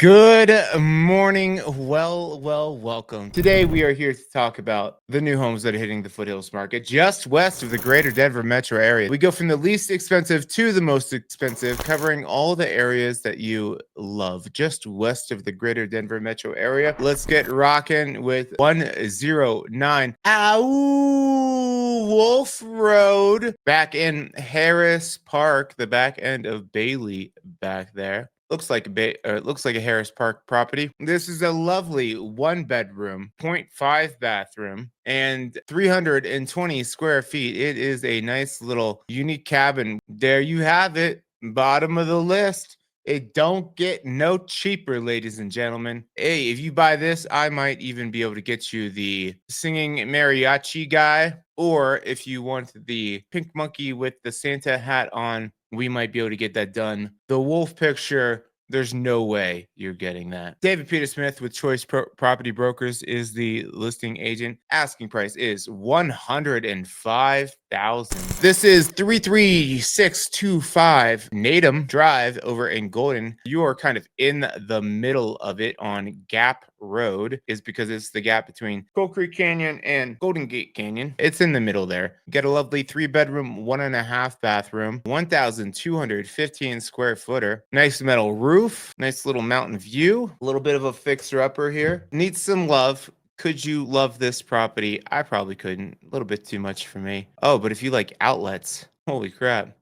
Good morning. Welcome. Today we are here to talk about the new homes that are hitting the foothills market just west of the greater Denver metro area. We go from the least expensive to the most expensive, covering all the areas that you love just west of the greater Denver metro area. Let's get rocking with 109 Wolf Road back in Harris Park, the back end of Bailey back there. Looks like a Harris Park property. This is a lovely one bedroom, 0.5 bathroom, and 320 square feet. It is a nice little unique cabin. There you have it. Bottom of the list. It don't get no cheaper, ladies and gentlemen. Hey, if you buy this, I might even be able to get you the singing mariachi guy. Or if you want the pink monkey with the Santa hat on, we might be able to get that done. The wolf picture, there's no way you're getting that. David Peter Smith with Choice Property Brokers is the listing agent. Asking price is $105,000. This is 33625 Natum Drive over in Golden. You are kind of in the middle of it on Gap Road, is because it's the gap between Coal Creek Canyon and Golden Gate Canyon. It's in the middle there. Get a lovely 3-bedroom, 1.5 bathroom, 1,215 square footer. Nice metal roof, nice little mountain view, a little bit of a fixer-upper here. Needs some love. Could you love this property? I probably couldn't. A little bit too much for me. Oh, but if you like outlets, holy crap.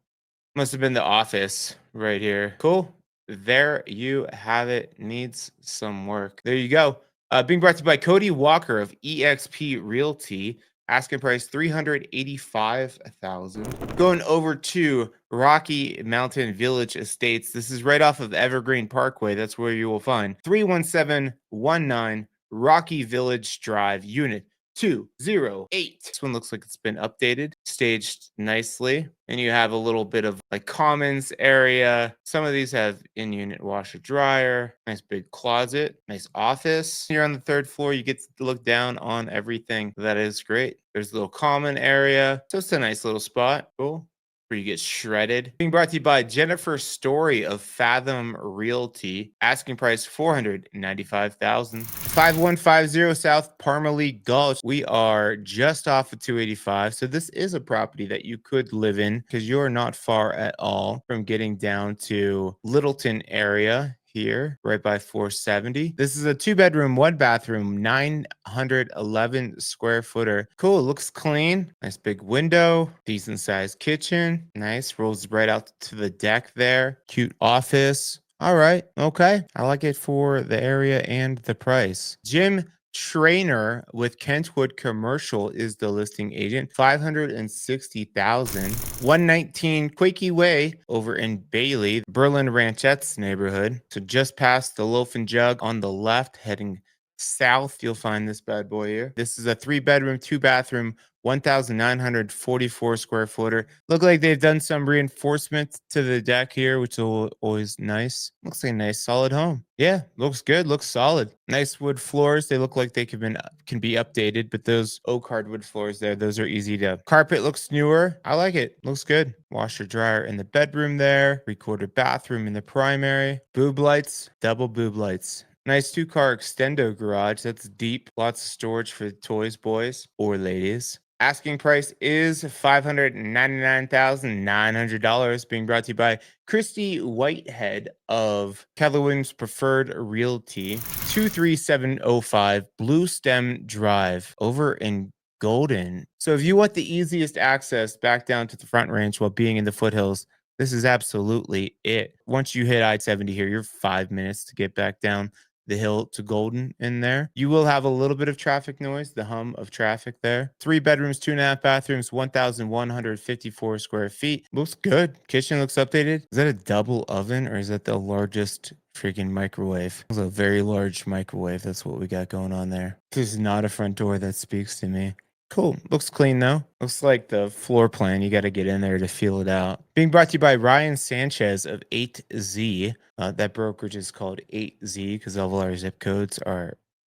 Must have been the office right here. Cool. There you have it. Needs some work. There you go. Being brought to you by Cody Walker of EXP Realty. Asking price $385,000. Going over to Rocky Mountain Village Estates. This is right off of Evergreen Parkway. That's where you will find 31719 Rocky Village Drive, Unit 208. This one looks like it's been updated, staged nicely. And you have a little bit of like commons area. Some of these have in-unit washer dryer, nice big closet, nice office. Here on the 3rd floor, you get to look down on everything. That is great. There's a little common area. So it's a nice little spot. Cool. Where you get shredded. Being brought to you by Jennifer Story of Fathom Realty. Asking price $495,000. 5150 South Parmalee Gulch. We are just off of 285. So this is a property that you could live in because you're not far at all from getting down to Littleton area. Here, right by 470. This is a 2-bedroom, 1-bathroom, 911 square footer. Cool, looks clean. Nice big window, decent sized kitchen. Nice, rolls right out to the deck there. Cute office. All right, okay. I like it for the area and the price. Jim Trainer with Kentwood Commercial is the listing agent. $560,000. 119 Quakey Way over in Bailey, Berlin Ranchettes neighborhood. So just past the Loaf and Jug on the left, heading south, you'll find this bad boy here. This is a 3-bedroom, 2-bathroom, 1,944 square footer. Look like they've done some reinforcement to the deck here, which is always nice. Looks like a nice solid home. Yeah, looks good, looks solid. Nice wood floors. They look like they can be updated, but those oak hardwood floors there, those are easy to. Carpet looks newer. I like it. Looks good. Washer dryer in the bedroom there. 3/4 bathroom in the primary. Boob lights, double boob lights. Nice 2-car extendo garage. That's deep. Lots of storage for toys, boys or ladies. Asking price is $599,900. Being brought to you by Christy Whitehead of Keller Williams Preferred Realty. 23705 Blue Stem Drive over in Golden. So if you want the easiest access back down to the Front Range while being in the foothills, this is absolutely it. Once you hit I-70 here, you're 5 minutes to get back down the hill to Golden in there. You will have a little bit of traffic noise, the hum of traffic there. 3 bedrooms, 2.5 bathrooms, 1,154 square feet. Looks good. Kitchen looks updated. Is that a double oven or is that the largest freaking microwave? It's a very large microwave. That's what we got going on there. This is not a front door that speaks to me. Cool. Looks clean though. Looks like the floor plan. You got to get in there to feel it out. Being brought to you by Ryan Sanchez of 8Z. That brokerage is called 8Z because all of our zip codes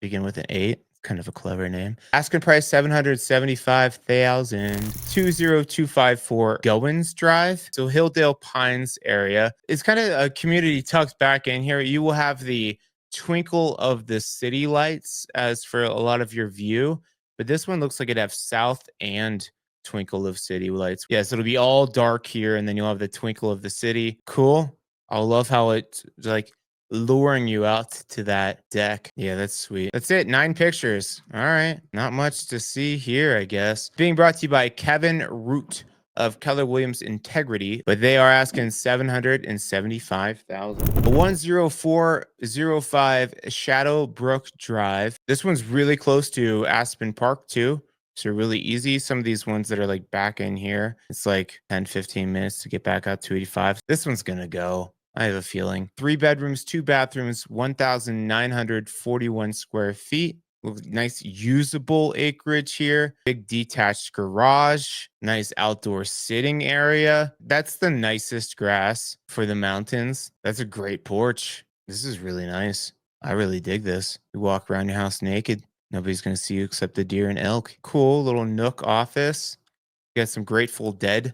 begin with an 8. Kind of a clever name. Asking price $775,000. 20254 Goins Drive. So Hilldale Pines area. It's kind of a community tucked back in here. You will have the twinkle of the city lights as for a lot of your view, but this one looks like it'd have south and twinkle of city lights. Yeah, so it'll be all dark here, and then you'll have the twinkle of the city. Cool. I love how it's like luring you out to that deck. Yeah, that's sweet. That's it. 9 pictures. All right. Not much to see here, I guess. Being brought to you by Kevin Root of Keller Williams Integrity, but they are asking 775,000. 10405 Shadowbrook Drive. This one's really close to Aspen Park too. So really easy. Some of these ones that are like back in here, it's like 10-15 minutes to get back out 285. This one's gonna go. I have a feeling. 3 bedrooms, 2 bathrooms, 1,941 square feet. Nice usable acreage here. Big detached garage. Nice outdoor sitting area. That's the nicest grass for the mountains. That's a great porch. This is really nice. I really dig this. You walk around your house naked. Nobody's going to see you except the deer and elk. Cool little nook office. You got some Grateful Dead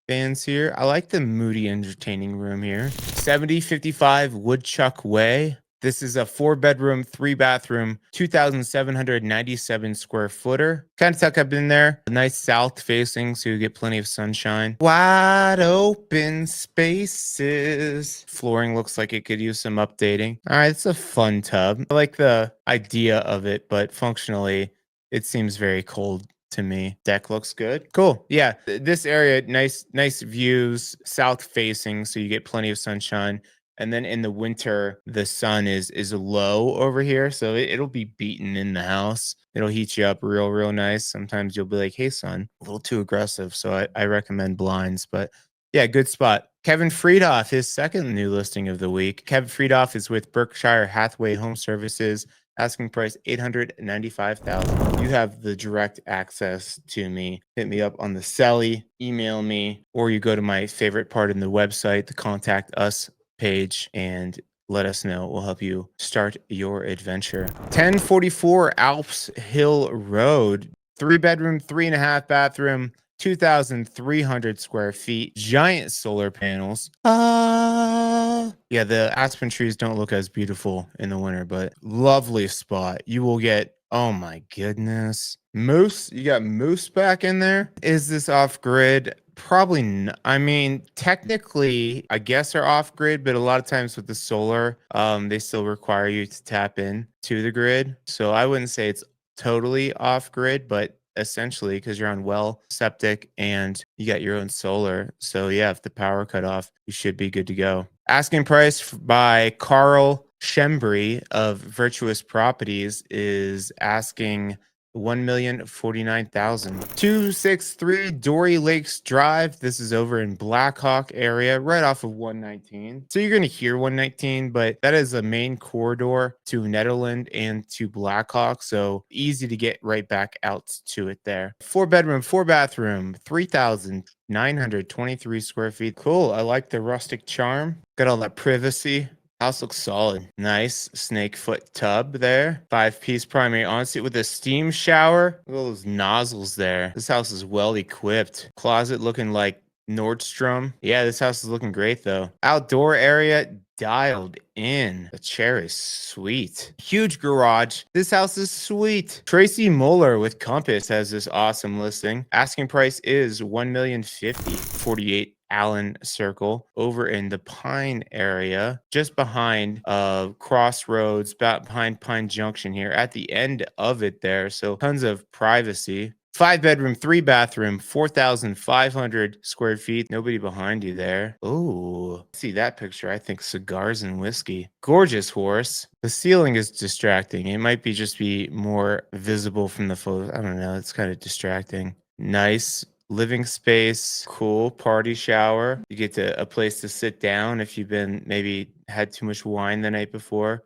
fans here. I like the moody entertaining room here. 7055 Woodchuck Way. This is a 4-bedroom, 3-bathroom, 2,797 square footer. Kind of tuck up in there. A nice south facing, so you get plenty of sunshine. Wide open spaces. Flooring looks like it could use some updating. All right, it's a fun tub. I like the idea of it, but functionally, it seems very cold to me. Deck looks good. Cool. Yeah, this area, nice views, south facing, so you get plenty of sunshine. And then in the winter, the sun is low over here, so it'll be beaten in the house. It'll heat you up real nice. Sometimes you'll be like, "Hey, son, a little too aggressive." So I recommend blinds, but yeah, good spot. Kevin Friedoff, his second new listing of the week. Kevin Friedoff is with Berkshire Hathaway Home Services. Asking price 895,000. You have the direct access to me. Hit me up on the Selly, email me, or you go to my favorite part in the website, the contact us page, and let us know. We'll help you start your adventure. 1044 Alps Hill Road. 3-bedroom, 3.5-bathroom, 2,300 square feet, giant solar panels. Yeah, the aspen trees don't look as beautiful in the winter, but lovely spot. You will get, oh my goodness, moose. You got moose back in there. Is this off grid? Probably not. I mean, technically, I guess are off grid, but a lot of times with the solar, they still require you to tap in to the grid. So I wouldn't say it's totally off grid, but essentially because you're on well, septic, and you got your own solar. So yeah, if the power cut off, you should be good to go. Asking price by Carl Shembry of Virtuous Properties is asking 1,049,000. 263 Dory Lakes Drive. This is over in Blackhawk area, right off of 119. So you're going to hear 119, but that is a main corridor to Nederland and to Blackhawk. So easy to get right back out to it there. 4-bedroom, 4-bathroom, 3,923 square feet. Cool. I like the rustic charm. Got all that privacy. House looks solid. Nice snake foot tub there. 5-piece primary ensuite with a steam shower. Look at all those nozzles there. This house is well equipped. Closet looking like Nordstrom. Yeah, this house is looking great though. Outdoor area dialed in. The chair is sweet. Huge garage. This house is sweet. Tracy Muller with Compass has this awesome listing. Asking price is $1,050,000. 48 Allen Circle over in the Pine area, just behind Crossroads, behind Pine Junction here at the end of it there. So tons of privacy. 5-bedroom, 3-bathroom, 4,500 square feet. Nobody behind you there. Oh, see that picture. I think cigars and whiskey. Gorgeous horse. The ceiling is distracting. It might just be more visible from the photos. I don't know. It's kind of distracting. Nice living space, cool party shower. You get to a place to sit down if you've been maybe had too much wine the night before.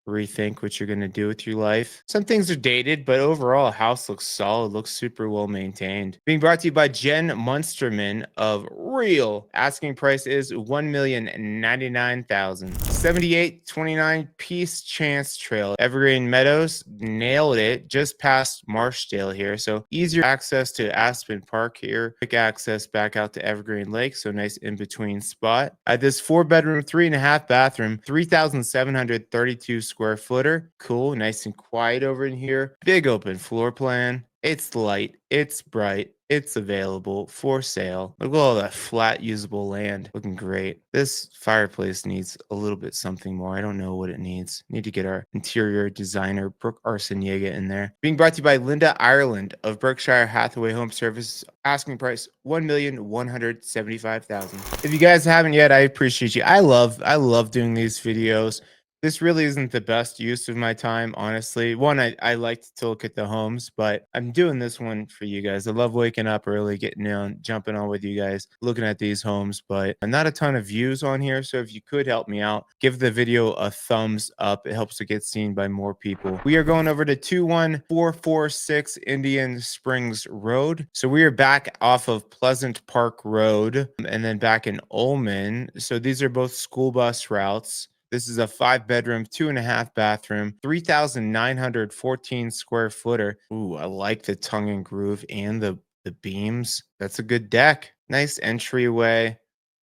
Rethink what you're going to do with your life. Some things are dated, but overall, house looks solid, looks super well maintained. Being brought to you by Jen Munsterman of Real. Asking price is $1,099,000. 7829 Peace Chance Trail, Evergreen Meadows. Nailed it. Just past Marshdale here. So easier access to Aspen Park here. Quick access back out to Evergreen Lake. So nice in between spot. This 4-bedroom, 3.5-bathroom, 3,732 square square footer. Cool, nice and quiet over in here. Big open floor plan. It's light, it's bright, it's available for sale. Look at all that flat usable land. Looking great. This fireplace needs a little bit something more. I don't know what it needs. Need to get our interior designer, Brooke Arseniega, in there. Being brought to you by Linda Ireland of Berkshire Hathaway Home Services. Asking price $1,175,000. If you guys haven't yet, I appreciate you. I love doing these videos. This really isn't the best use of my time, honestly. One, I like to look at the homes, but I'm doing this one for you guys. I love waking up early, getting on, jumping on with you guys, looking at these homes, but not a ton of views on here. So if you could help me out, give the video a thumbs up. It helps to get seen by more people. We are going over to 21446 Indian Springs Road. So we are back off of Pleasant Park Road and then back in Ullman. So these are both school bus routes. This is a 5-bedroom, 2.5 bathroom, 3,914 square footer. Ooh, I like the tongue and groove and the beams. That's a good deck. Nice entryway.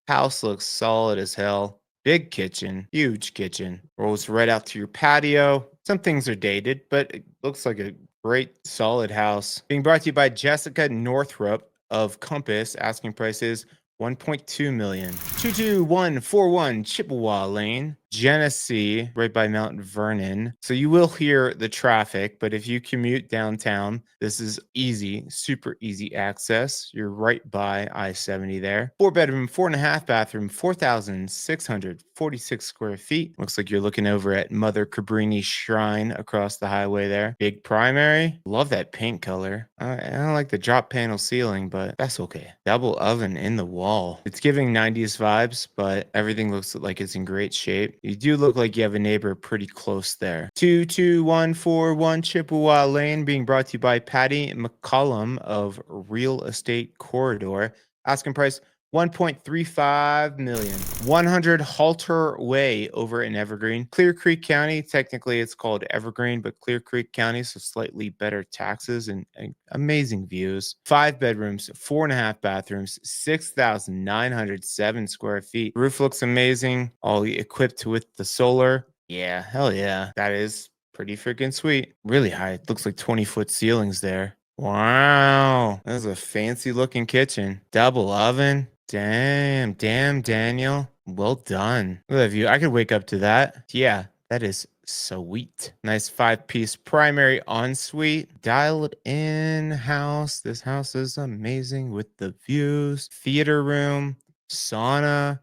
House looks solid as hell. Big kitchen, huge kitchen. Rolls right out to your patio. Some things are dated, but it looks like a great solid house. Being brought to you by Jessica Northrup of Compass. Asking prices 1.2 million. 22141 Chippewa Lane, Genesee, right by Mount Vernon. So you will hear the traffic, but if you commute downtown, this is easy, super easy access. You're right by I-70 there. 4-bedroom, 4.5 bathroom, 4,646 square feet. Looks like you're looking over at Mother Cabrini Shrine across the highway there. Big primary. Love that paint color. I don't like the drop panel ceiling, but that's okay. Double oven in the wall. It's giving 90s vibes, but everything looks like it's in great shape. You do look like you have a neighbor pretty close there. 22141 Chippewa Lane, being brought to you by Patty McCollum of Real Estate Corridor. Asking price 1.35 million. 100 Halter Way over in Evergreen. Clear Creek County, technically it's called Evergreen, but Clear Creek County, so slightly better taxes and amazing views. 5 bedrooms, 4.5 bathrooms, 6,907 square feet. Roof looks amazing, all equipped with the solar. Yeah, hell yeah. That is pretty freaking sweet. Really high. It looks like 20-foot ceilings there. Wow. That's a fancy looking kitchen. Double oven. Damn, Daniel. Well done. Look at that view. I could wake up to that. Yeah, that is sweet. Nice 5-piece primary ensuite. Dialed in house. This house is amazing with the views. Theater room, sauna,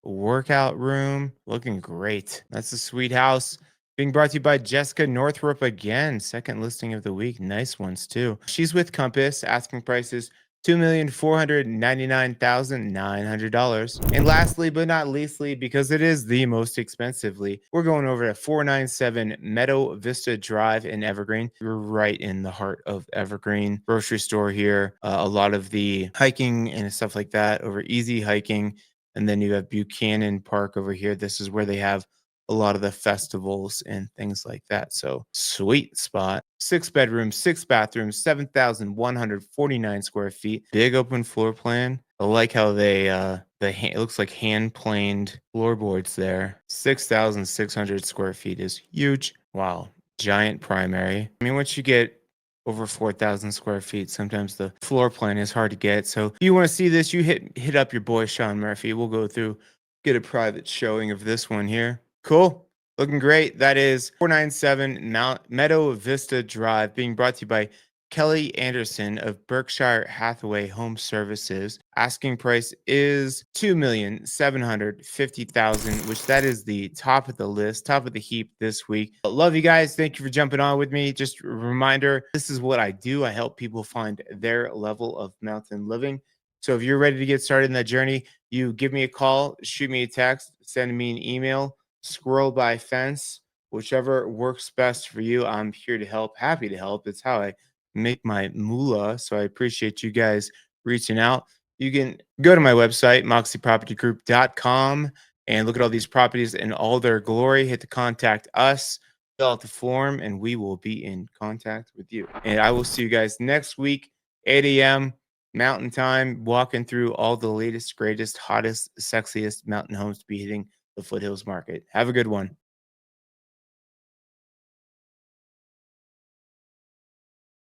workout room. Looking great. That's a sweet house. Being brought to you by Jessica Northrup again. Second listing of the week. Nice ones too. She's with Compass. Asking prices $2,499,900. And lastly, but not leastly, because it is the most expensively, we're going over to 497 Meadow Vista Drive in Evergreen. We're right in the heart of Evergreen. Grocery store here. A lot of the hiking and stuff like that over easy hiking. And then you have Buchanan Park over here. This is where they have a lot of the festivals and things like that. So sweet spot. 6 bedrooms, 6 bathrooms, 7,149 square feet. Big open floor plan. I like how they it looks like hand planed floorboards there. 6,600 square feet is huge. Wow. Giant primary. I mean, once you get over 4,000 square feet, sometimes the floor plan is hard to get. So if you want to see this, you hit up your boy Sean Murphy. We'll go through, get a private showing of this one here. Cool. Looking great. That is 497 Meadow Vista Drive, being brought to you by Kelly Anderson of Berkshire Hathaway Home Services. Asking price is $2,750,000, which that is the top of the list, top of the heap this week. Love you guys. Thank you for jumping on with me. Just a reminder, this is what I do. I help people find their level of mountain living. So if you're ready to get started in that journey, you give me a call, shoot me a text, send me an email, squirrel by fence, whichever works best for you. I'm here to help, happy to help. It's how I make my moolah. So I appreciate you guys reaching out. You can go to my website, moxiepropertygroup.com, and look at all these properties in all their glory. Hit the contact us, fill out the form, and we will be in contact with you. And I will see you guys next week, 8 a.m. Mountain Time, walking through all the latest, greatest, hottest, sexiest mountain homes to be hitting the Foothills market. Have a good one.